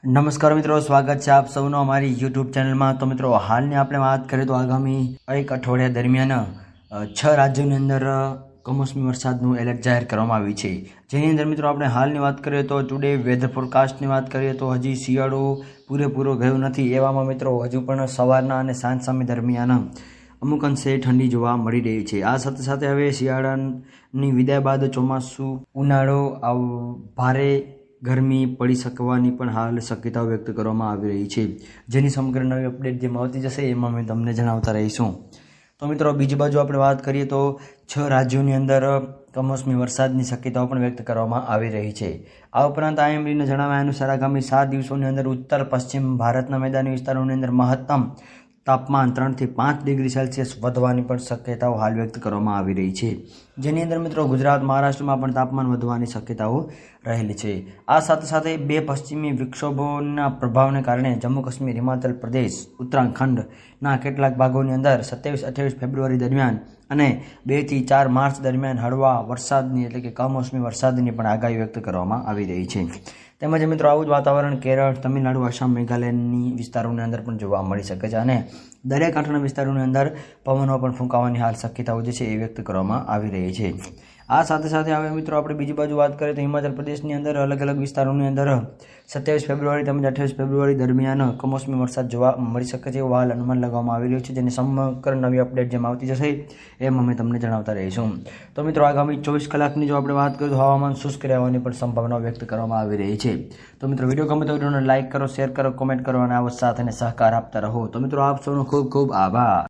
નમસ્કાર મિત્રો, સ્વાગત છે આપ સૌનો અમારી યુટ્યુબ ચેનલમાં। તો મિત્રો, હાલની આપણે વાત કરીએ તો આગામી એક અઠવાડિયા દરમિયાન 6 રાજ્યોની અંદર કમોસમી વરસાદનું એલર્ટ જાહેર કરવામાં આવ્યું છે। જેની અંદર મિત્રો આપણે હાલની વાત કરીએ તો ટુડે વેધર ફોરકાસ્ટની વાત કરીએ તો હજી શિયાળો પૂરેપૂરો ગયો નથી। એવામાં મિત્રો હજુ પણ સવારના અને સાંજ સમય દરમિયાન અમુક અંશે ઠંડી જોવા મળી રહી છે। આ સાથે સાથે હવે શિયાળાની વિદાય બાદ ચોમાસું ઉનાળો ભારે ગરમી પડી શકવાની પણ હાલ શક્યતાઓ વ્યક્ત કરવામાં આવી રહી છે। જેની સમગ્ર નવી અપડેટ જે મળતી જશે એમાં અમે તમને જણાવતા રહીશું। તો મિત્રો, બીજી બાજુ આપણે વાત કરીએ તો 6 રાજ્યોની અંદર કમોસમી વરસાદની શક્યતાઓ પણ વ્યક્ત કરવામાં આવી રહી છે। આ ઉપરાંત IMDના જણાવ્યા અનુસાર આગામી 7 દિવસોની અંદર ઉત્તર પશ્ચિમ ભારતના મેદાની વિસ્તારોની અંદર મહત્તમ તાપમાન 3 થી 5 ડિગ્રી સેલ્સિયસ વધવાની પણ શક્યતાઓ હાલ વ્યક્ત કરવામાં આવી રહી છે। જેની અંદર મિત્રો ગુજરાત, મહારાષ્ટ્રમાં પણ તાપમાન વધવાની શક્યતાઓ રહેલી છે। આ સાથે સાથે 2 પશ્ચિમી વિક્ષોભોના પ્રભાવને કારણે જમ્મુ કાશ્મીર, હિમાચલ પ્રદેશ, ઉત્તરાખંડના કેટલાક ભાગોની અંદર 27-28 ફેબ્રુઆરી દરમિયાન અને 2 થી 4 માર્ચ દરમિયાન હળવા વરસાદની એટલે કે કમોસમી વરસાદની પણ આગાહી વ્યક્ત કરવામાં આવી રહી છે। તેમજ મિત્રો આવું જ વાતાવરણ કેરળ, તમિલનાડુ, આસામ, મેઘાલયની વિસ્તારોની અંદર પણ જોવા મળી શકે છે અને દરિયાકાંઠાના વિસ્તારોની અંદર પવનો પણ ફૂંકાવાની હાલ શક્યતાઓ જે છે એ વ્યક્ત કરવામાં આવી રહી છે। આ સાથે સાથે હવે મિત્રો આપણે બીજી બાજુ વાત કરીએ તો હિમાચલ પ્રદેશની અંદર અલગ અલગ વિસ્તારોની અંદર 27 ફેબ્રુઆરી તેમજ 28 ફેબ્રુઆરી દરમિયાન કમોસમી વરસાદ જોવા મળી શકે છે એવું હાલ અનુમાન લગાવવામાં આવી રહ્યું છે। જેની સમગ્ર નવી અપડેટ જેમ આવતી જશે એમ અમે તમને જણાવતા રહીશું। તો મિત્રો, આગામી 24 કલાકની જો આપણે વાત કરીએ તો હવામાન શુષ્ક રહેવાની પણ સંભાવના વ્યક્ત કરવામાં આવી રહી છે। તો મિત્રો, વિડીયો ગમે તો વિડીયોને લાઇક કરો, શેર કરો, કોમેન્ટ કરો અને આવો સાથ અને સહકાર આપતા રહો। તો મિત્રો, આપ સૌનો ખૂબ ખૂબ આભાર।